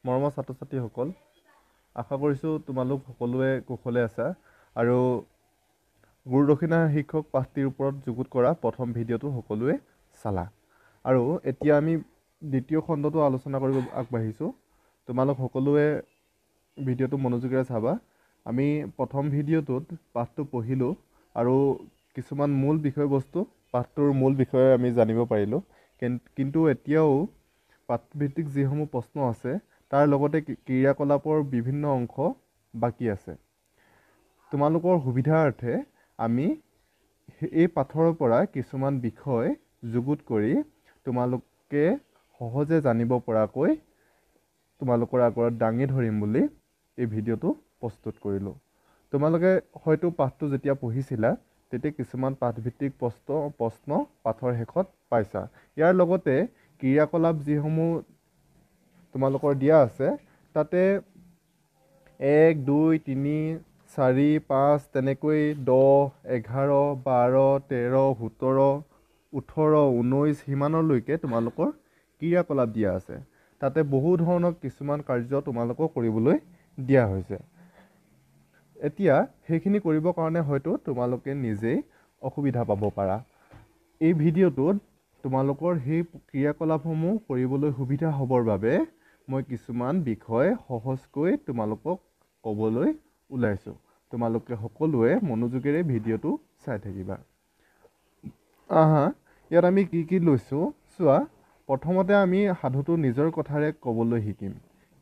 মৰমৰ ছাত্ৰ-ছাত্ৰীসকল, আশা কৰিছোঁ তোমালোক সকলোৱে কুশলে আছা আৰু গুৰুদক্ষিণা শিক্ষক পাঠটিৰ ওপৰত যুগুত কৰা প্ৰথম ভিডিঅ'টো সকলোৱে চালা। আৰু এতিয়া আমি দ্বিতীয় খণ্ডটো আলোচনা কৰিব আগবাঢ়িছোঁ। তোমালোক সকলোৱে ভিডিঅ'টো মনোযোগেৰে চাবা। আমি প্ৰথম ভিডিঅ'টোত পাঠটো পঢ়িলোঁ আৰু কিছুমান মূল বিষয়বস্তু পাঠটোৰ মূল বিষয়ে আমি জানিব পাৰিলোঁ। কিন্তু এতিয়াও পাঠভিত্তিক যিসমূহ প্ৰশ্ন আছে তাৰ লগতে ক্ৰিয়াকলাপৰ বিভিন্ন অংশ বাকী আছে। তোমালোকৰ সুবিধাৰ্থে আমি এই পাঠৰ পৰা কিছুমান বিষয় যুগুত কৰি তোমালোকে সহজে জানিব পৰাকৈ তোমালোকৰ আগত দাঙি ধৰিম বুলি এই ভিডিঅ'টো প্ৰস্তুত কৰিলোঁ। তোমালোকে হয়তো পাঠটো যেতিয়া পঢ়িছিলা তেতিয়া কিছুমান পাঠভিত্তিক প্ৰশ্ন পাঠৰ শেষত পাইছা। ইয়াৰ লগতে ক্ৰিয়াকলাপ যিসমূহ তোমালোকৰ দিয়া আছে তাতে 1, 2, 3, 4, 5 তেনেকৈ 10, 11, 12, 13, 17, 18, 19 সিমানলৈকে তোমালোকৰ ক্ৰিয়াকলাপ দিয়া আছে। তাতে বহু ধৰণৰ কিছুমান কাৰ্য তোমালোকক কৰিবলৈ দিয়া হৈছে। এতিয়া সেইখিনি কৰিবৰ কাৰণে হয়তো তোমালোকে নিজেই অসুবিধা পাব পাৰা। এই ভিডিঅ'টোত তোমালোকৰ সেই ক্ৰিয়াকলাপসমূহ কৰিবলৈ সুবিধা হ'বৰ বাবে মই কিছুমান বিষয় সহজকৈ তোমালোকক ক'বলৈ ওলাইছোঁ। তোমালোকে সকলোৱে মনোযোগেৰে ভিডিঅ'টো চাই থাকিবা। ইয়াত আমি কি লৈছোঁ চোৱা। প্ৰথমতে আমি সাধুটো নিজৰ কথাৰে ক'বলৈ শিকিম।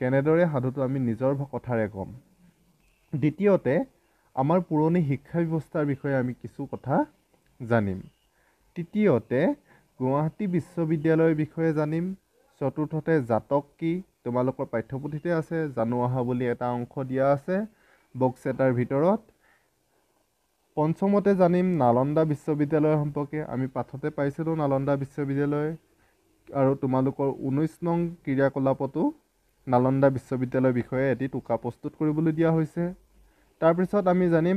কেনেদৰে সাধুটো আমি নিজৰ কথাৰে ক'ম। দ্বিতীয়তে আমাৰ পুৰণি শিক্ষা ব্যৱস্থাৰ বিষয়ে আমি কিছু কথা জানিম। তৃতীয়তে গুৱাহাটী বিশ্ববিদ্যালয়ৰ বিষয়ে জানিম। চতুৰ্থতে জাতক কি, তোমালোকৰ পাঠ্যপুথিতে আছে, জানো আহা বুলি এটা অংশ দিয়া আছে বক্স এটাৰ ভিতৰত। পঞ্চমতে জানিম নালন্দা বিশ্ববিদ্যালয়ৰ সম্পৰ্কে। আমি পাঠতে পাইছিলোঁ নালন্দা বিশ্ববিদ্যালয় আৰু তোমালোকৰ 19 নং ক্ৰিয়াকলাপতো নালন্দা বিশ্ববিদ্যালয়ৰ বিষয়ে এটি টোকা প্ৰস্তুত কৰিবলৈ দিয়া হৈছে। তাৰপিছত আমি জানিম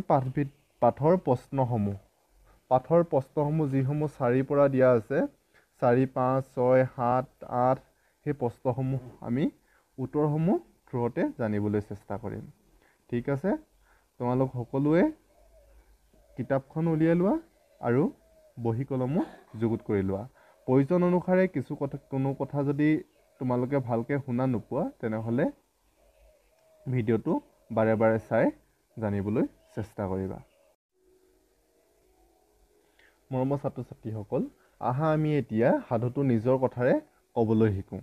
পাঠৰ প্ৰশ্নসমূহ। পাঠৰ প্ৰশ্নসমূহ যিসমূহ 4ৰ পৰা দিয়া আছে 4, 5, 6, 7, 8 সেই প্ৰশ্নসমূহ আমি উত্তৰসমূহ থ্ৰুতে জানিবলৈ চেষ্টা কৰিম। ঠিক আছে, তোমালোক সকলোৱে কিতাপখন উলিয়াই লোৱা আৰু বহী কলমো যুগুত কৰি লোৱা। প্ৰয়োজন অনুসাৰে কোনো কথা যদি তোমালোকে ভালকৈ শুনা নোপোৱা তেনেহ'লে ভিডিঅ'টো বাৰে বাৰে চাই জানিবলৈ চেষ্টা কৰিবা। মৰমৰ ছাত্ৰ-ছাত্ৰীসকল, আহা আমি এতিয়া সাধুটো নিজৰ কথাৰে ক'বলৈ শিকোঁ।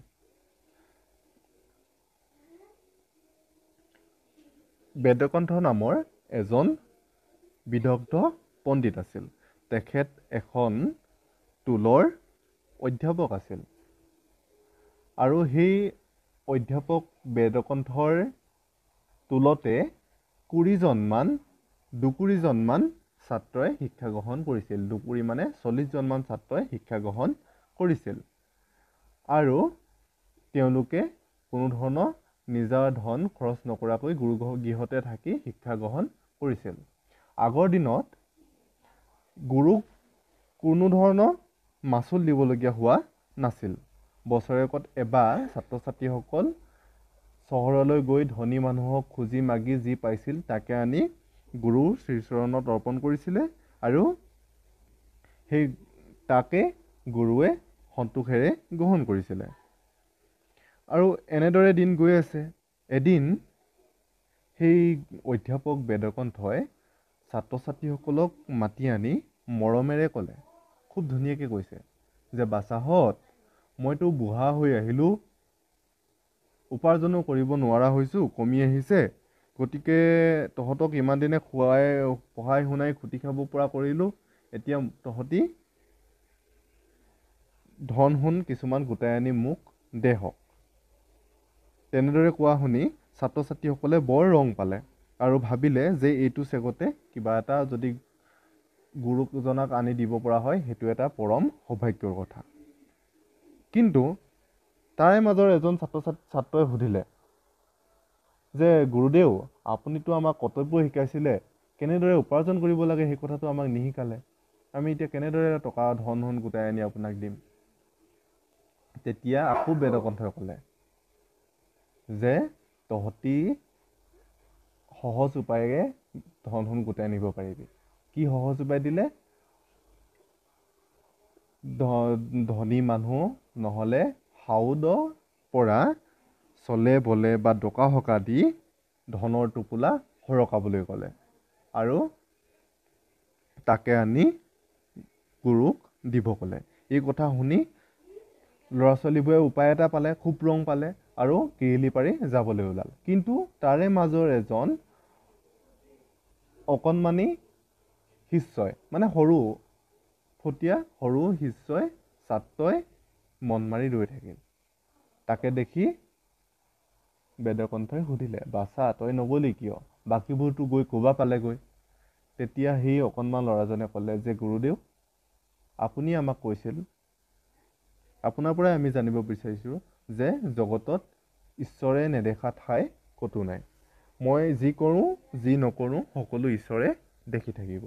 বেদকণ্ঠ নামৰ এজন বিদগ্ধ পণ্ডিত আছিল। তেখেত এখন টোলৰ অধ্যাপক আছিল আৰু সেই অধ্যাপক বেদকণ্ঠৰ টোলতে 2কুৰিজনমান ছাত্ৰই শিক্ষা গ্ৰহণ কৰিছিল। 2কুৰি মানে 40জনমান ছাত্ৰই শিক্ষা গ্ৰহণ কৰিছিল আৰু তেওঁলোকে কোনো ধৰণৰ নিজা ধন খৰচ নকৰাকৈ গুৰুগৃহতে থাকি শিক্ষা গ্ৰহণ কৰিছিল। আগৰ দিনত গুৰুক কোনো ধৰণৰ মাচুল দিবলগীয়া হোৱা নাছিল। বছৰেকত এবাৰ ছাত্ৰ-ছাত্ৰীসকল চহৰলৈ গৈ ধনী মানুহক খুজি মাগি যি পাইছিল তাকে আনি গুৰুৰ শ্ৰীচৰণত অৰ্পণ কৰিছিলে আৰু সেই তাকে গুৰুৱে সন্তোষেৰে গ্ৰহণ কৰিছিলে। আৰু এনেদৰে দিন গৈ আছে। এদিন সেই অধ্যাপক বেদকণ্ঠই ছাত্ৰ-ছাত্ৰীসকলক মাতি আনি মৰমেৰে ক'লে, খুব ধুনীয়াকৈ কৈছে যে বাছাহঁত, মইতো বুঢ়া হৈ আহিলোঁ, উপাৰ্জনো কৰিব নোৱাৰা হৈছোঁ, কমি আহিছে। গতিকে তহঁতক ইমান দিনে পঢ়াই শুনাই খুটি খাব পৰা কৰিলোঁ। এতিয়া তহঁতি ধন সোণ কিছুমান গোটাই আনি মোক দেহক। তেনেদৰে কোৱা শুনি ছাত্ৰ-ছাত্ৰীসকলে বৰ ৰং পালে আৰু ভাবিলে যে এইটো চেগতে কিবা এটা যদি গুৰুজনাক আনি দিব পৰা হয় সেইটো এটা পৰম সৌভাগ্যৰ কথা। কিন্তু তাৰে মাজৰ এজন ছাত্ৰই সুধিলে যে গুৰুদেউ, আপুনিতো আমাক কৰ্তব্য শিকাইছিলে, কেনেদৰে উপাৰ্জন কৰিব লাগে সেই কথাটো আমাক নিশিকালে। আমি এতিয়া কেনেদৰে টকা ধন সোণ গোটাই আনি আপোনাক দিম। তেতিয়া আকৌ বেদকণ্ঠই ক'লে যে তহঁতি সহজ উপায়েৰে ধন গোটাই নিব পাৰিবি। কি সহজ উপায় দিলে? ধনী মানুহ নহ'লে হাউদৰ পৰা চলে বলে বা ডকা হকা দি ধনৰ টোপোলা সৰকাবলৈ ক'লে আৰু তাকে আনি গুৰুক দিব ক'লে। এই কথা শুনি ল'ৰা ছোৱালীবোৰে উপায় এটা পালে, খুব ৰং পালে আৰু কিৰিলি পাৰি যাবলৈ ওলাল। কিন্তু তাৰে মাজৰ এজন অকণমানি শিষ্যই, মানে ফটীয়া সৰু শিষ্যই ছাত্ৰই মন মাৰি ৰৈ থাকিল। তাকে দেখি বেদকণ্ঠই সুধিলে, বাছা তই নগলি কিয়? বাকীবোৰতো গৈ ক'বা পালেগৈ। তেতিয়া সেই অকণমান ল'ৰাজনে ক'লে যে গুৰুদেৱ, আপুনি আমাক কৈছিল, আপোনাৰ পৰাই আমি জানিব বিচাৰিছোঁ যে জগতত ঈশ্বৰে নেদেখা ঠাই ক'তো নাই। মই যি কৰোঁ যি নকৰোঁ সকলো ঈশ্বৰে দেখি থাকিব।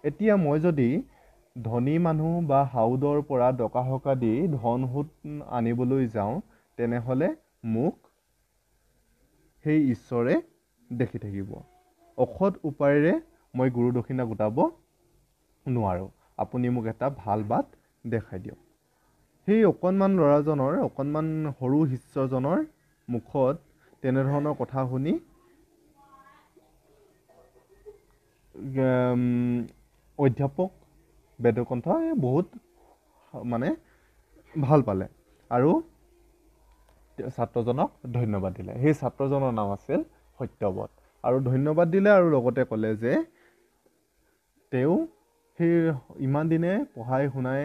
এতিয়া মই যদি ধনী মানুহ বা হাউদৰ পৰা ডকা হকা দি ধন সুত আনিবলৈ যাওঁ, তেনেহ'লে মোক সেই ঈশ্বৰে দেখি থাকিব। অসৎ উপায়েৰে মই গুৰু দক্ষিণা গোটাব নোৱাৰোঁ। আপুনি মোক এটা ভাল বাট দেখাই দিয়ক। সেই অকণমান ল'ৰাজনৰ, অকণমান সৰু শিষ্যজনৰ মুখত তেনেধৰণৰ কথা শুনি অধ্যাপক বেদকণ্ঠই বহুত মানে ভাল পালে আৰু ছাত্ৰজনক ধন্যবাদ দিলে। সেই ছাত্ৰজনৰ নাম আছিল সত্যবত। আৰু ধন্যবাদ দিলে আৰু লগতে ক'লে যে তেওঁ সেই ইমান দিনে পঢ়াই শুনাই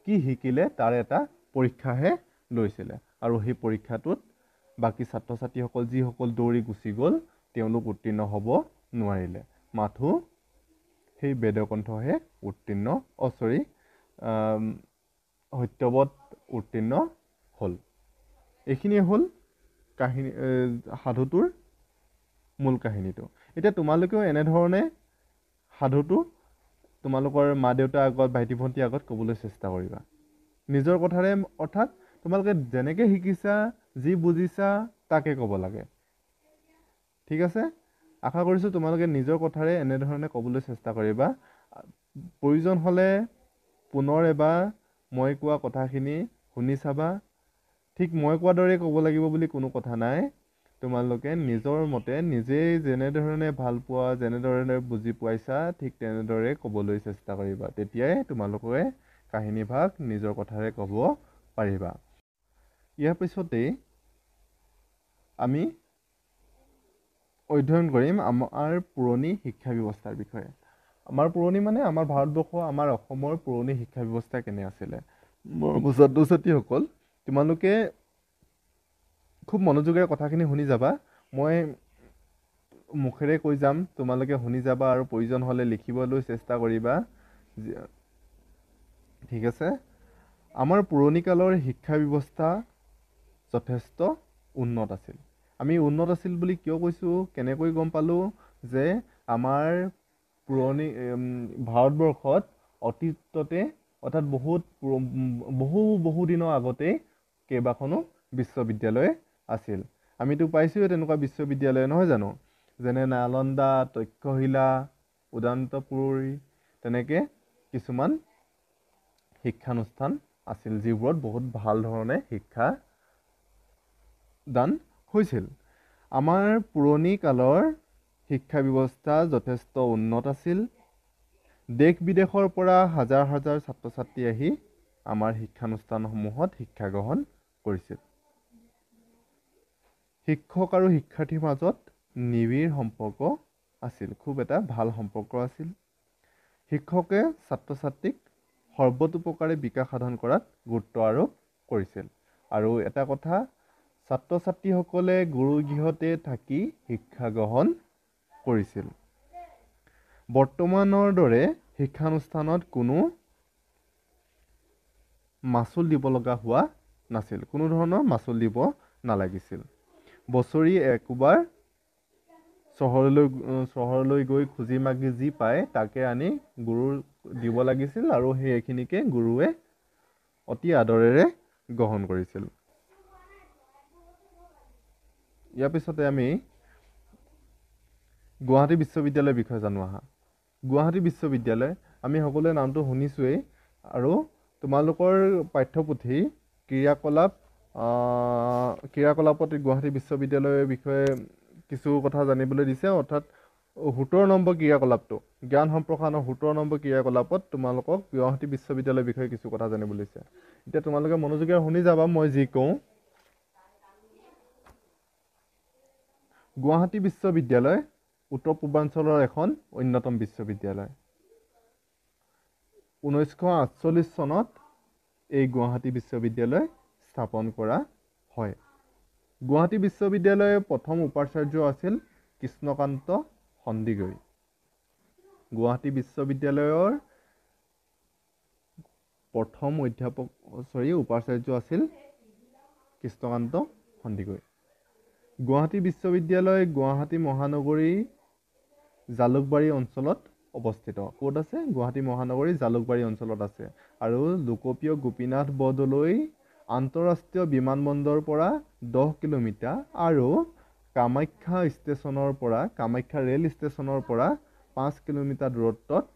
কি শিকিলে তাৰ এটা পৰীক্ষাহে লৈছিলে। আৰু সেই পৰীক্ষাটোত বাকী ছাত্ৰ ছাত্ৰীসকল যিসকল দৌৰি গুচি গ'ল, তেওঁলোক উত্তীৰ্ণ হ'ব নোৱাৰিলে। মাথো সেই বেদকণ্ঠহে সত্যবত উত্তীৰ্ণ হ'ল। এইখিনিয়ে হ'ল কাহিনী, সাধুটোৰ মূল কাহিনীটো। এতিয়া তোমালোকেও এনেধৰণে সাধুটো তোমালোকৰ মা দেউতাৰ আগত, ভাইটি ভণ্টিৰ আগত ক'বলৈ চেষ্টা কৰিবা নিজৰ কথাৰে। অৰ্থাৎ তোমালোকে যেনেকৈ শিকিছা, যি বুজিছা তাকে ক'ব লাগে। ঠিক আছে? আশা কৰিছোঁ তোমালোকে নিজৰ কথাৰে এনেধৰণে ক'বলৈ চেষ্টা কৰিবা। প্ৰয়োজন হ'লে পুনৰ এবাৰ মই কোৱা কথাখিনি শুনি চাবা। ঠিক মই কোৱাৰ দৰে ক'ব লাগিব বুলি কোনো কথা নাই। তোমালোকে নিজৰ মতে নিজেই যেনেধৰণে ভাল পোৱা, যেনেধৰণে বুজি পাইছা, ঠিক তেনেদৰে ক'বলৈ চেষ্টা কৰিবা। তেতিয়াই তোমালোকে কাহিনীভাগ নিজৰ কথাৰে ক'ব পাৰিবা। ইয়াৰ পিছতেই আমি অধ্যয়ন কৰিম আমাৰ পুৰণি শিক্ষা ব্যৱস্থাৰ বিষয়ে। আমাৰ পুৰণি মানে আমাৰ ভাৰতবৰ্ষ, আমাৰ অসমৰ পুৰণি শিক্ষা ব্যৱস্থা কেনে আছিলে। ছাত্ৰ ছাত্ৰীসকল, তোমালোকে খুব মনোযোগেৰে কথাখিনি শুনি যাবা। মই মুখেৰে কৈ যাম, তোমালোকে শুনি যাবা আৰু প্ৰয়োজন হ'লে লিখিবলৈ চেষ্টা কৰিবা। ঠিক আছে? আমাৰ পুৰণি কালৰ শিক্ষা ব্যৱস্থা যথেষ্ট উন্নত আছিল। আমি উন্নত আছিল বুলি কিয় কৈছোঁ, কেনেকৈ গম পালোঁ যে আমাৰ পুৰণি ভাৰতবৰ্ষত অতীততে, অৰ্থাৎ বহু দিনৰ আগতেই কেইবাখনো বিশ্ববিদ্যালয় আছিল। আমিতো পাইছোঁৱে তেনেকুৱা বিশ্ববিদ্যালয়, নহয় জানো? যেনে নালন্দা, তক্ষশিলা, উদান্তপুৰী, তেনেকৈ কিছুমান শিক্ষানুষ্ঠান আছিল, যিবোৰত বহুত ভাল ধৰণে শিক্ষা দান হৈছিল। আমাৰ পুৰণি কালৰ শিক্ষা ব্যৱস্থা যথেষ্ট উন্নত আছিল। দেশ বিদেশৰ পৰা হাজাৰ হাজাৰ ছাত্ৰ ছাত্ৰী আহি আমাৰ শিক্ষানুষ্ঠানসমূহত শিক্ষা গ্ৰহণ কৰিছিল। শিক্ষক আৰু শিক্ষাৰ্থীৰ মাজত নিবিড় সম্পৰ্ক আছিল, খুব এটা ভাল সম্পৰ্ক আছিল। শিক্ষকে ছাত্ৰ ছাত্ৰীক সৰ্বতোপ্ৰকাৰে বিকাশ সাধন কৰাত গুৰুত্ব আৰোপ কৰিছিল। আৰু এটা কথা, ছাত্ৰ ছাত্ৰীসকলে গুৰু গৃহতে থাকি শিক্ষা গ্ৰহণ কৰিছিল। বৰ্তমানৰ দৰে শিক্ষানুষ্ঠানত কোনো মাচুল দিব লগা হোৱা নাছিল, কোনো ধৰণৰ মাচুল দিব নালাগিছিল। বছৰি একবাৰ চহৰলৈ গৈ খুজি মাগি যি পায় তাকে আনি গুৰুৰ দিব লাগিছিল, আৰু সেইখিনিকে গুৰুৱে অতি আদৰেৰে গ্ৰহণ কৰিছিল। ইয়াৰ পিছতে আমি গুৱাহাটী বিশ্ববিদ্যালয়ৰ বিষয়ে জানো আহা। গুৱাহাটী বিশ্ববিদ্যালয় আমি সকলোৱে নামটো শুনিছোৱেই আৰু তোমালোকৰ পাঠ্যপুথি ক্ৰিয়াকলাপত গুৱাহাটী বিশ্ববিদ্যালয়ৰ বিষয়ে কিছু কথা জানিবলৈ দিছে, অৰ্থাৎ 17 নম্বৰ ক্ৰিয়াকলাপটো জ্ঞান সম্প্ৰসাৰণৰ 17 নম্বৰ ক্ৰিয়াকলাপত তোমালোকক গুৱাহাটী বিশ্ববিদ্যালয়ৰ বিষয়ে কিছু কথা জানিবলৈ দিছে। এতিয়া তোমালোকে মনোযোগেৰে শুনি যাবা মই যি কওঁ। গুৱাহাটী বিশ্ববিদ্যালয় উত্তৰ পূৰ্বাঞ্চলৰ এখন অন্যতম বিশ্ববিদ্যালয়। 1948 চনত এই গুৱাহাটী বিশ্ববিদ্যালয় স্থাপন কৰা হয়। গুৱাহাটী বিশ্ববিদ্যালয়ৰ প্ৰথম উপাচাৰ্য আছিল কৃষ্ণকান্ত সন্দিকৈ। গুৱাহাটী বিশ্ববিদ্যালয়ৰ প্ৰথম উপাচাৰ্য আছিল কৃষ্ণকান্ত সন্দিকৈ। গুৱাহাটী বিশ্ববিদ্যালয় গুৱাহাটী মহানগৰী জালুকবাৰী অঞ্চলত অৱস্থিত। ক'ত আছে? গুৱাহাটী মহানগৰী জালুকবাৰী অঞ্চলত আছে। আৰু লোকপ্ৰিয় গোপীনাথ বৰদলৈ আন্তঃৰাষ্ট্ৰীয় বিমানবন্দৰৰ পৰা 10 কিলোমিটাৰ আৰু কামাখ্যা ৰেল ষ্টেচনৰ পৰা 5 কিলোমিটাৰ দূৰত্বত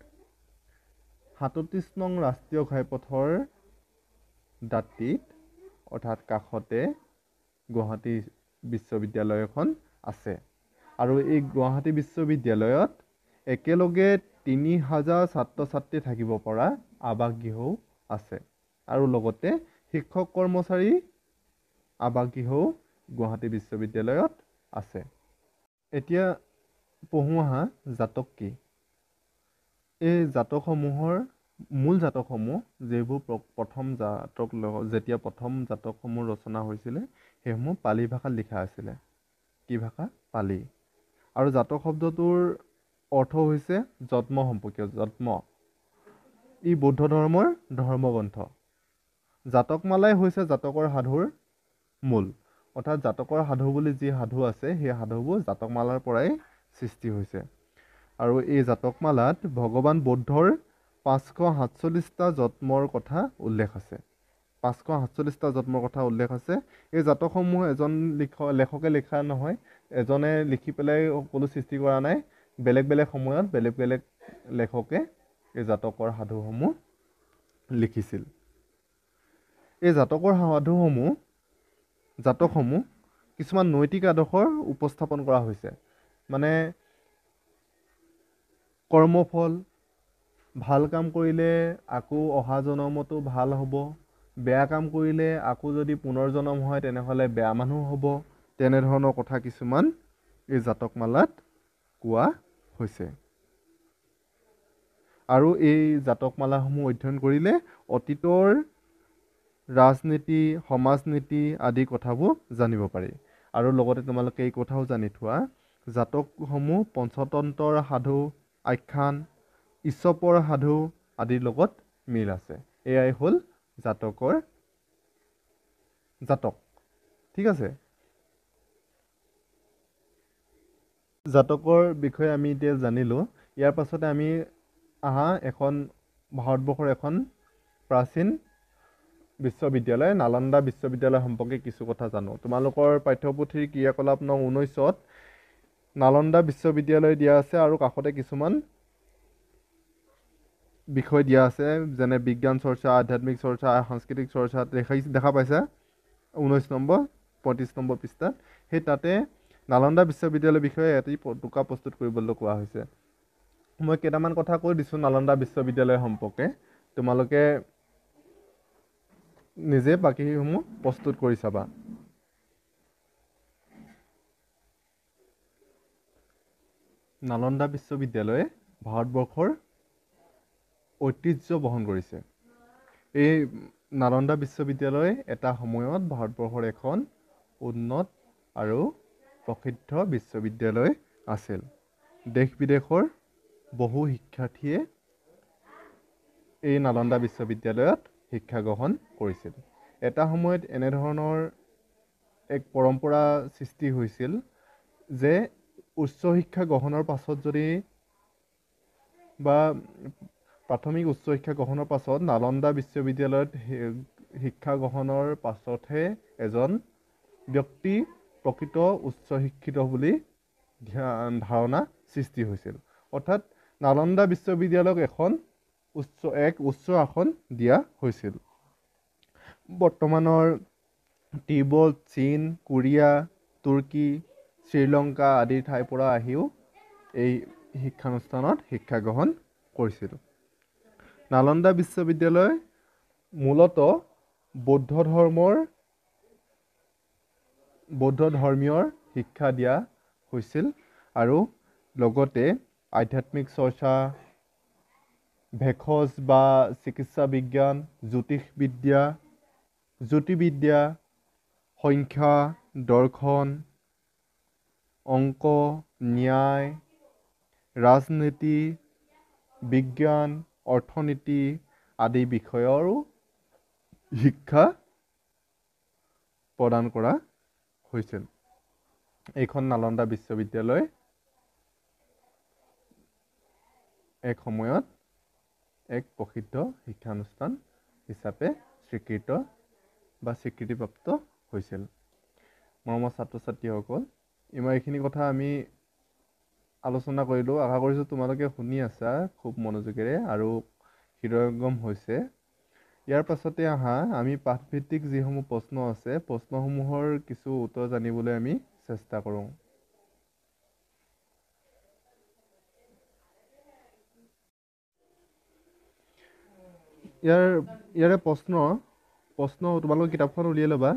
37 নং ৰাষ্ট্ৰীয় ঘাইপথৰ দাঁতিত অৰ্থাৎ কাষতে গুৱাহাটী বিশ্ববিদ্যালয়খন আছে। আৰু এই গুৱাহাটী বিশ্ববিদ্যালয়ত একেলগে 3000 ছাত্ৰ ছাত্ৰী থাকিব পৰা আৱাসগৃহও আছে আৰু লগতে শিক্ষক কৰ্মচাৰী আৱাসগৃহও গুৱাহাটী বিশ্ববিদ্যালয়ত আছে। এতিয়া পঢ়ো আহা জাতক কি। এই জাতকসমূহৰ মূল জাতকসমূহ যিবোৰ যেতিয়া প্ৰথম জাতকসমূহ ৰচনা হৈছিলে সেইসমূহ পালি ভাষাত লিখা আছিলে। কি ভাষা? পালি। আৰু জাতক শব্দটোৰ অৰ্থ হৈছে জন্ম সম্পৰ্কীয়, জন্ম। ই বৌদ্ধ ধৰ্মৰ ধৰ্মগ্ৰন্থ। জাতকমালাই হৈছে জাতকৰ সাধুৰ মূল, অৰ্থাৎ জাতকৰ সাধু বুলি যি সাধু আছে সেই সাধুবোৰ জাতকমালাৰ পৰাই সৃষ্টি হৈছে। আৰু এই জাতকমালাত ভগৱান বুদ্ধৰ 547টা জন্মৰ কথা উল্লেখ আছে। 547টা জন্মৰ কথা উল্লেখ আছে। এই জাতকসমূহ এজন লেখকে লিখা নহয়, এজনে লিখি পেলাই সকলো সৃষ্টি কৰা নাই। বেলেগ বেলেগ সময়ত বেলেগ বেলেগ লেখকে এই জাতকৰ সাধুসমূহ লিখিছিল। এই জাতকৰ জাতকসমূহ কিছুমান নৈতিক আদৰ্শৰ উপস্থাপন কৰা হৈছে। মানে কৰ্মফল, ভাল কাম কৰিলে আকৌ অহা জনমতো ভাল হ'ব, বেয়া কাম কৰিলে আকৌ যদি পুনৰ্জনম হয় তেনেহ'লে বেয়া মানুহ হ'ব, তেনেধৰণৰ কথা কিছুমান এই জাতকমালাত কোৱা হৈছে। আৰু এই জাতকমালাসমূহ অধ্যয়ন কৰিলে অতীতৰ ৰাজনীতি, সমাজনীতি আদি কথাবোৰ জানিব পাৰি। আৰু লগতে তোমালোকে এই কথাও জানি থোৱা, জাতকসমূহ পঞ্চতন্ত্ৰৰ সাধু, আখ্যান, ঈশপৰ সাধু আদিৰ লগত মিল আছে। এয়াই হ'ল জাতক। ঠিক আছে। জাতকৰ বিষয়ে আমি এতিয়া জানিলোঁ। ইয়াৰ পাছতে আমি ভাৰতবৰ্ষৰ এখন প্ৰাচীন বিশ্ববিদ্যালয় নালন্দা বিশ্ববিদ্যালয় সম্পৰ্কে কিছু কথা জানো। তোমালোকৰ পাঠ্যপুথিৰ ক্ৰিয়াকলাপ নং 19ত নালন্দা বিশ্ববিদ্যালয় দিয়া আছে আৰু কাষতে কিছুমান বিষয় দিয়া আছে, যেনে বিজ্ঞান চৰ্চা, আধ্যাত্মিক চৰ্চা, সাংস্কৃতিক চৰ্চা দেখা পাইছা 19 নম্বৰ 35 নম্বৰ পৃষ্ঠাত। সেই তাতে নালন্দা বিশ্ববিদ্যালয়ৰ বিষয়ে এটি টোকা প্ৰস্তুত কৰিবলৈ কোৱা হৈছে। মই কেইটামান কথা কৈ দিছোঁ নালন্দা বিশ্ববিদ্যালয় সম্পৰ্কে, তোমালোকে নিজে বাকীসমূহ প্ৰস্তুত কৰি চাবা। নালন্দা বিশ্ববিদ্যালয়ে ভাৰতবৰ্ষৰ ঐতিহ্য বহন কৰিছে। এই নালন্দা বিশ্ববিদ্যালয় এটা সময়ত ভাৰতবৰ্ষৰ এখন উন্নত আৰু প্ৰসিদ্ধ বিশ্ববিদ্যালয় আছিল। দেশ বিদেশৰ বহু শিক্ষাৰ্থীয়ে এই নালন্দা বিশ্ববিদ্যালয়ত শিক্ষা গ্ৰহণ কৰিছিল। এটা সময়ত এনেধৰণৰ এক পৰম্পৰা সৃষ্টি হৈছিল যে উচ্চ শিক্ষা গ্ৰহণৰ পাছত প্ৰাথমিক উচ্চ শিক্ষা গ্ৰহণৰ পাছত নালন্দা বিশ্ববিদ্যালয়ত শিক্ষা গ্ৰহণৰ পাছতহে এজন ব্যক্তি প্ৰকৃত উচ্চ শিক্ষিত বুলি ধাৰণা সৃষ্টি হৈছিল। অৰ্থাৎ নালন্দা বিশ্ববিদ্যালয়ক এক উচ্চ আসন দিয়া হৈছিল। বৰ্তমানৰ তিব্বত, চীন, কোৰিয়া, তুৰ্কী, শ্ৰীলংকা আদিৰ ঠাইৰ পৰা আহিও এই শিক্ষানুষ্ঠানত শিক্ষা গ্ৰহণ কৰিছিল। নালন্দা বিশ্ববিদ্যালয় মূলতঃ বৌদ্ধ ধৰ্মীয় শিক্ষা দিয়া হৈছিল আৰু লগতে আধ্যাত্মিক চৰ্চা, ভেষজ বা চিকিৎসা বিজ্ঞান, জ্যোতিৰ্বিদ্যা, সংখ্যা, দৰ্শন, অংক, ন্যায়, ৰাজনীতি বিজ্ঞান, অৰ্থনীতি আদি বিষয়ৰো শিক্ষা প্ৰদান কৰা হৈছিল। এইখন নালন্দা বিশ্ববিদ্যালয় এক সময়ত এক প্ৰসিদ্ধ শিক্ষানুষ্ঠান হিচাপে স্বীকৃতিপ্ৰাপ্ত হৈছিল। মৰমৰ ছাত্ৰ ছাত্ৰীসকল, এইখিনি কথা আমি আলোচনা কৰিলোঁ। আশা কৰিছোঁ তোমালোকে শুনি আছা খুব মনোযোগেৰে আৰু হৃদয়ংগম হৈছে। ইয়াৰ পাছতে আমি পাঠভিত্তিক যিসমূহ প্ৰশ্ন আছে, প্ৰশ্নসমূহৰ কিছু উত্তৰ জানিবলৈ আমি চেষ্টা কৰোঁ। ইয়াৰে প্ৰশ্ন তোমালোকে কিতাপখন উলিয়াই ল'বা।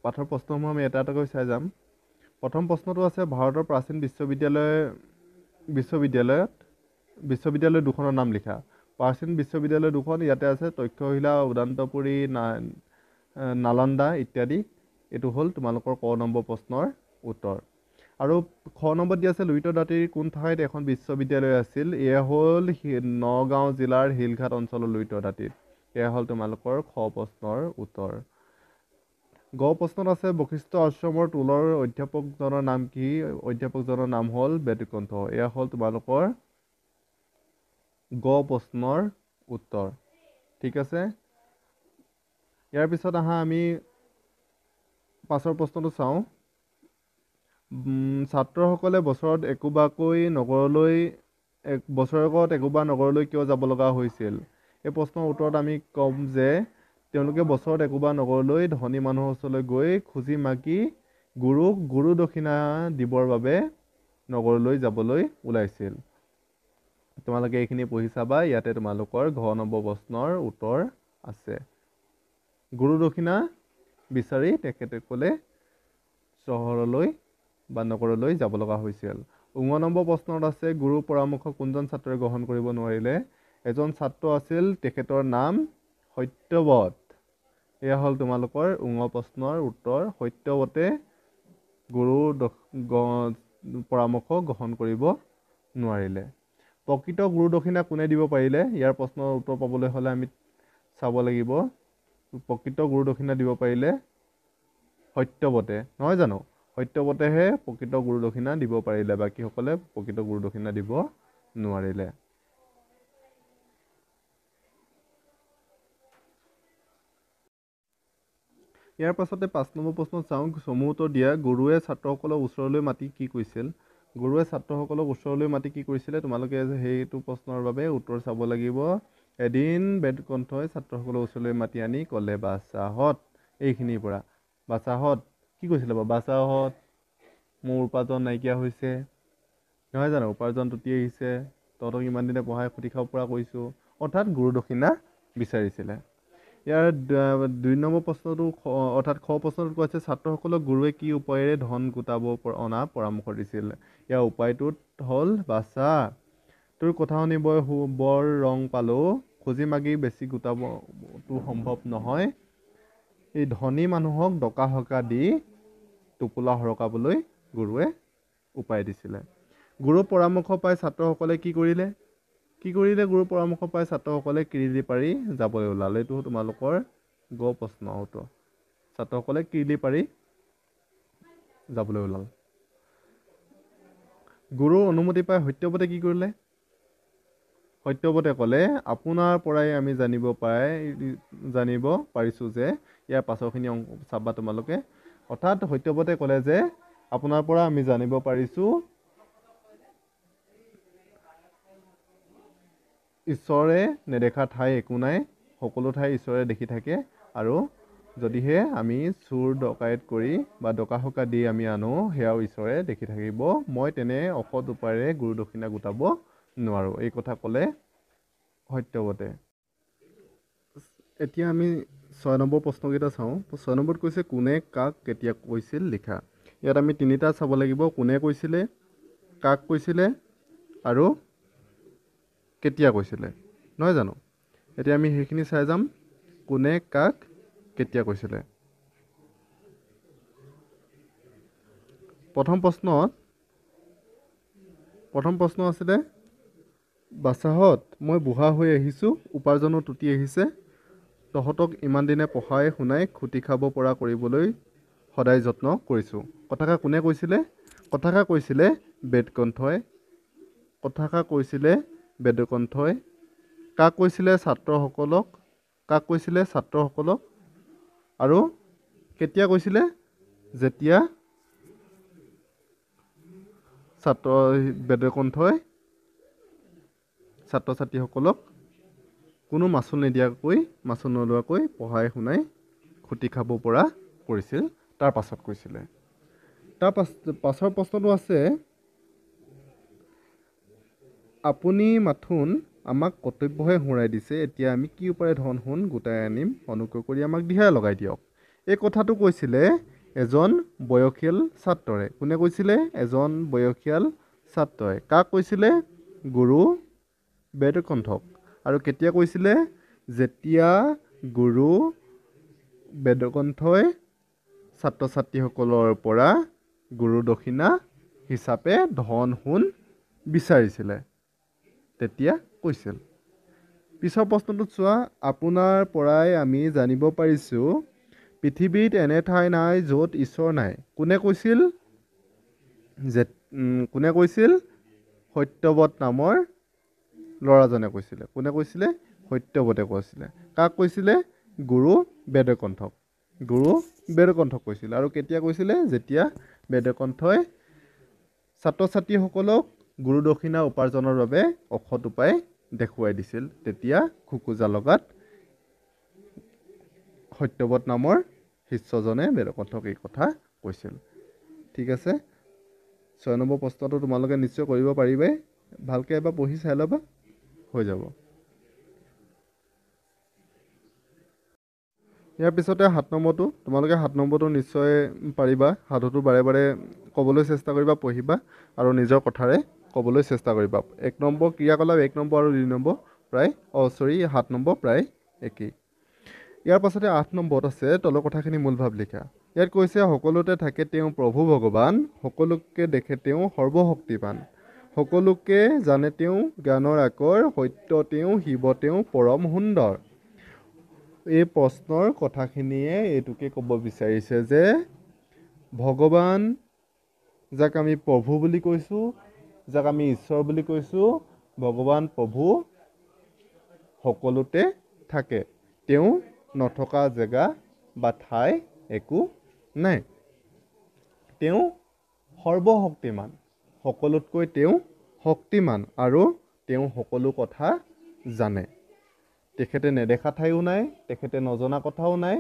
পাঠৰ প্ৰশ্নসমূহ আমি এটা এটাকৈ চাই যাম। প্ৰথম প্ৰশ্নটো আছে, ভাৰতৰ প্ৰাচীন বিশ্ববিদ্যালয় দুখনৰ নাম লিখা। প্ৰাচীন বিশ্ববিদ্যালয় দুখন ইয়াতে আছে, তক্ষশিলা, উদান্তপুৰী, নালন্দা ইত্যাদি। এইটো হ'ল তোমালোকৰ ক নম্বৰ প্ৰশ্নৰ উত্তৰ। আৰু খ নম্বৰত দিয়া আছে, লুইত দাঁতিৰ কোন ঠাইত এখন বিশ্ববিদ্যালয় আছিল? এয়া হ'ল নগাঁও জিলাৰ শিলঘাট অঞ্চলৰ লুইত দাঁতিত। এয়া হ'ল তোমালোকৰ খ প্ৰশ্নৰ উত্তৰ। গ প্ৰশ্নত আছে, বশিষ্ঠ আশ্ৰমৰ টোলৰ অধ্যাপকজনৰ নাম কি? অধ্যাপকজনৰ নাম হ'ল বেদকণ্ঠ। এয়া হ'ল তোমালোকৰ গ প্ৰশ্নৰ উত্তৰ। ঠিক আছে। ইয়াৰ পিছত আমি পাছৰ প্ৰশ্নটো চাওঁ। ছাত্ৰসকলে বছৰেকত একোবাৰ নগৰলৈ কিয় যাব লগা হৈছিল? এই প্ৰশ্নৰ উত্তৰত আমি ক'ম যে তেওঁলোকে বছৰত একোবাৰ নগৰলৈ ধনী মানুহৰ ওচৰলৈ গৈ খুজি মাগি গুৰু দক্ষিণা দিবৰ বাবে নগৰলৈ যাবলৈ ওলাইছিল। তোমালোকে এইখিনি পঢ়ি চাবা। ইয়াতে তোমালোকৰ ঘ নম্বৰ প্ৰশ্নৰ উত্তৰ আছে। গুৰু দক্ষিণা বিচাৰি তেখেতসকলে চহৰলৈ বা নগৰলৈ যাব লগা হৈছিল। ঙ নম্বৰ প্ৰশ্নত আছে, গুৰুৰ পৰামৰ্শ কোনজন ছাত্ৰই গ্ৰহণ কৰিব নোৱাৰিলে? এজন ছাত্ৰ আছিল, তেখেতৰ নাম সত্যব্ৰত। এয়া হ'ল তোমালোকৰ ঙ প্ৰশ্নৰ উত্তৰ। সত্যব্ৰতে গুৰুৰ পৰামৰ্শ গ্ৰহণ কৰিব নোৱাৰিলে। প্ৰকৃত গুৰু দক্ষিণা কোনে দিব পাৰিলে? ইয়াৰ প্ৰশ্নৰ উত্তৰ পাবলৈ হ'লে আমি চাব লাগিব, প্ৰকৃত গুৰু দক্ষিণা দিব পাৰিলে সত্যব্ৰতে, নহয় জানো? সত্যব্ৰতেহে প্ৰকৃত গুৰু দক্ষিণা দিব পাৰিলে, বাকীসকলে প্ৰকৃত গুৰু দক্ষিণা দিব নোৱাৰিলে। ইয়াৰ পাছতে ৫ নম্বৰ প্ৰশ্নত চাওঁ। চমু উত্তৰ দিয়া। গুৰুৱে ছাত্ৰসকলক ওচৰলৈ মাতি কি কৈছিল? গুৰুৱে ছাত্ৰসকলক ওচৰলৈ মাতি কি কৰিছিলে? তোমালোকে সেইটো প্ৰশ্নৰ বাবে উত্তৰ চাব লাগিব। এদিন বেদকণ্ঠই ছাত্ৰসকলক ওচৰলৈ মাতি আনি ক'লে, বাছাহঁত, এইখিনিৰ পৰা বাছাহঁত কি কৈছিলে বাৰু? বাছাহঁত, মোৰ উপাৰ্জন নাইকিয়া হৈছে, নহয় জানো? উপাৰ্জন টুটি আহিছে, তহঁতক ইমান দিনে পঢ়াই খুটি খাব পৰা কৰিছোঁ। অৰ্থাৎ গুৰু দক্ষিণা বিচাৰিছিলে। ইয়াৰ ২ নম্বৰ প্ৰশ্নটো অৰ্থাৎ খ প্ৰশ্নটোত কোৱা হৈছে, ছাত্ৰসকলক গুৰুৱে কি উপায়েৰে ধন গোটাব অনা পৰামৰ্শ দিছিল? ইয়াৰ উপায়টোত হ'ল, বাছা, তোৰ কথা শুনি বৰ ৰং পালোঁ, খুজি মাগি বেছি গোটাবতো সম্ভৱ নহয়। এই ধনী মানুহক ডকা হকা দি টোপোলা সৰকাবলৈ গুৰুৱে উপায় দিছিলে। গুৰুৰ পৰামৰ্শ পাই ছাত্ৰসকলে কি কৰিলে? গুৰুৰ পৰামৰ্শ পাই ছাত্ৰসকলে কিৰিলি পাৰি যাবলৈ ওলাল। এইটো তোমালোকৰ গ প্ৰশ্নৰ উত্তৰ। ছাত্ৰসকলে কিৰিলি পাৰি যাবলৈ ওলাল। গুৰুৰ অনুমতি পাই সত্যব্ৰতে কি কৰিলে? সত্যব্ৰতে ক'লে, আপোনাৰ পৰাই আমি জানিব পাৰিছোঁ যে, ইয়াৰ পাছৰখিনি চাবা তোমালোকে। অৰ্থাৎ সত্যব্ৰতে ক'লে যে আপোনাৰ পৰা আমি জানিব পাৰিছোঁ ঈশ্বৰে নেদেখা ঠাই একো নাই, সকলো ঠাই ঈশ্বৰে দেখি থাকে। আৰু যদিহে আমি চুৰ ডকাইত কৰি বা ডকা হকা দি আমি আনো, সেয়াও ঈশ্বৰে দেখি থাকিব। মই তেনে অসৎ উপায়েৰে গুৰু দক্ষিণা গোটাব নোৱাৰোঁ। এই কথা ক'লে সত্যৱতে। এতিয়া আমি 6 নম্বৰ প্ৰশ্নকেইটা চাওঁ। 6 নম্বৰত কৈছে কোনে কাক কেতিয়া কৈছিল লিখা। ইয়াত আমি তিনিটা চাব লাগিব, কোনে কৈছিলে, কাক কৈছিলে আৰু কেতিয়া কৈছিলে, নহয় জানো? এতিয়া আমি সেইখিনি চাই যাম, কোনে কাক কেতিয়া কৈছিলে। প্ৰথম প্ৰশ্ন আছিলে, বাচাহঁত মই বুঢ়া হৈ আহিছোঁ, উপাৰ্জনৰ টুটি আহিছে, তহঁতক ইমান দিনে পঢ়াই শুনাই খুটি খাব পৰা কৰিবলৈ সদায় যত্ন কৰিছোঁ। কথাষাৰ কোনে কৈছিলে? কথাষাৰ কৈছিলে বেদকণ্ঠই। কথাষাৰ কৈছিলে বেদকণ্ঠই। কাক কৈছিলে? ছাত্ৰসকলক। কাক কৈছিলে? ছাত্ৰসকলক। আৰু কেতিয়া কৈছিলে? যেতিয়া বেদকণ্ঠই ছাত্ৰ ছাত্ৰীসকলক কোনো মাচুল নিদিয়াকৈ, মাচুল নোলোৱাকৈ পঢ়াই শুনাই খুটি খাব পৰা কৰিছিল, তাৰ পাছত কৈছিলে। তাৰ পাছৰ প্ৰশ্নটো আছে, আপুনি মাথোন আমাক কৰ্তব্যহে সোঁৱৰাই দিছে, এতিয়া আমি কি উপায়েৰে ধন সোণ গোটাই আনিম, অনুগ্ৰহ কৰি আমাক দিহাই লগাই দিয়ক। এই কথাটো কৈছিলে এজন বয়সীয়াল ছাত্ৰৰে। কোনে কৈছিলে? এজন বয়সীয়াল ছাত্ৰই। কাক কৈছিলে? গুৰু বেদকণ্ঠক। আৰু কেতিয়া কৈছিলে? যেতিয়া গুৰু বেদকণ্ঠই ছাত্ৰ ছাত্ৰীসকলৰ পৰা গুৰু দক্ষিণা হিচাপে ধন সোণ বিচাৰিছিলে, তেতিয়া কৈছিল। পিছৰ প্ৰশ্নটোত চোৱা, আপোনাৰ পৰাই আমি জানিব পাৰিছোঁ পৃথিৱীত এনে ঠাই নাই য'ত ঈশ্বৰ নাই। কোনে কৈছিল? কোনে কৈছিল? সত্যৱত নামৰ ল'ৰাজনে কৈছিলে। কোনে কৈছিলে? সত্যৱতে কৈছিলে। কাক কৈছিলে? গুৰু বেদকণ্ঠক। গুৰু বেদকণ্ঠক কৈছিল। আৰু কেতিয়া কৈছিলে? যেতিয়া বেদকণ্ঠই ছাত্ৰ ছাত্ৰীসকলক গুৰু দক্ষিণা উপাৰ্জনৰ বাবে অসৎ উপায় দেখুৱাই দিছিল, তেতিয়া খোকোজা লগাত সত্যৱত নামৰ শিষ্যজনে বেদকণ্ঠক এই কথা কৈছিল। ঠিক আছে, 6 নম্বৰ প্ৰশ্নটো তোমালোকে নিশ্চয় কৰিব পাৰিবাই। ভালকৈ এবাৰ পঢ়ি চাই ল'বা, হৈ যাব। ইয়াৰ পিছতে 7 নম্বৰটো, তোমালোকে 7 নম্বৰটো নিশ্চয় পাৰিবা। সাধুটো বাৰে বাৰে ক'বলৈ চেষ্টা কৰিবা, পঢ়িবা আৰু নিজৰ কথাৰে ক'বলৈ চেষ্টা কৰিবা। 1 নম্বৰ ক্ৰিয়াকলাপ, 1 নম্বৰ আৰু 2 নম্বৰ প্ৰায় 7 নম্বৰ প্ৰায় একেই। ইয়াৰ পাছতে 8 নম্বৰত আছে তলৰ কথাখিনি মূল ভাৱ লিখা। ইয়াত কৈছে সকলোতে থাকে তেওঁ প্ৰভু ভগৱান, সকলোকে দেখে তেওঁ সৰ্বশক্তিমান, সকলোকে জানে তেওঁ জ্ঞানৰ আকৰ, সত্য তেওঁ, শিৱ তেওঁ পৰম সুন্দৰ। এই প্ৰশ্নৰ কথাখিনিয়ে এইটোকে ক'ব বিচাৰিছে যে ভগৱান, যাক আমি প্ৰভু বুলি কৈছোঁ, যাক আমি ঈশ্বৰ বুলি কৈছোঁ, ভগৱান প্ৰভু সকলোতে থাকে। তেওঁ নথকা জেগা বা ঠাই একো নাই। তেওঁ সৰ্বশক্তিমান, সকলোতকৈ তেওঁ শক্তিমান আৰু তেওঁ সকলো কথা জানে। তেখেতে নেদেখা ঠাইও নাই, তেখেতে নজনা কথাও নাই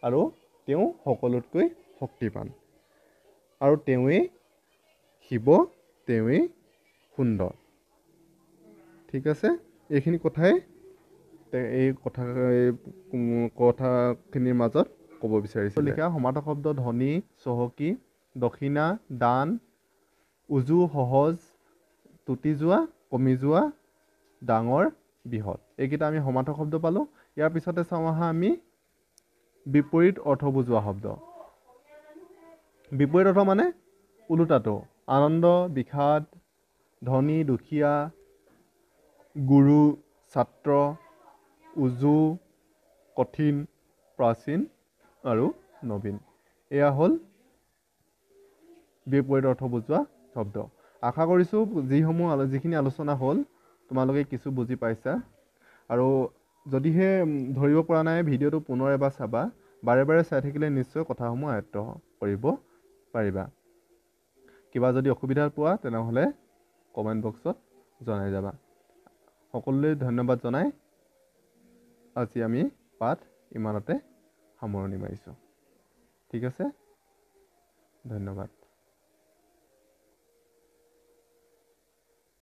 আৰু তেওঁ সকলোতকৈ শক্তিমান। আৰু তেওঁৱেই শিৱ, তেওঁৱেই সুন্দৰ। ঠিক আছে, এইখিনি কথাই এই কথাখিনিৰ মাজত ক'ব বিচাৰিছোঁ। লিখা সমাৰ্থক শব্দ ধনী, চহকী, দক্ষিণা, দান, উজু, সহজ, টুটি যোৱা, কমি যোৱা, ডাঙৰ, বৃহৎ। এইকেইটা আমি সমাৰ্থক শব্দ পালোঁ। ইয়াৰ পিছতে চাওঁ আহা আমি বিপৰীত অৰ্থ বুজোৱা শব্দ। বিপৰীত অৰ্থ মানে ওলোটাটো। আনন্দ, বিষাদ, ধনী, দুখীয়া, গুৰু, ছাত্ৰ, উজু, কঠিন, প্ৰাচীন আৰু নবীন। এয়া হ'ল বিপৰীত অৰ্থ বুজোৱা শব্দ। আশা কৰিছোঁ যিখিনি আলোচনা হ'ল তোমালোকে কিছু বুজি পাইছা। আৰু যদিহে ধৰিব পৰা নাই, ভিডিঅ'টো পুনৰ এবাৰ চাবা। বাৰে বাৰে চাই থাকিলে নিশ্চয় কথাসমূহ আয়ত্ত কৰিব পাৰিবা। কিবা যদি অসুবিধা পোৱা তেনেহ'লে কমেণ্ট বক্সত জনাই যাবা। সকলোলৈ ধন্যবাদ জনাই আজি আমি পাঠ ইমানতে সামৰণি মাৰিছোঁ। ঠিক আছে, ধন্যবাদ।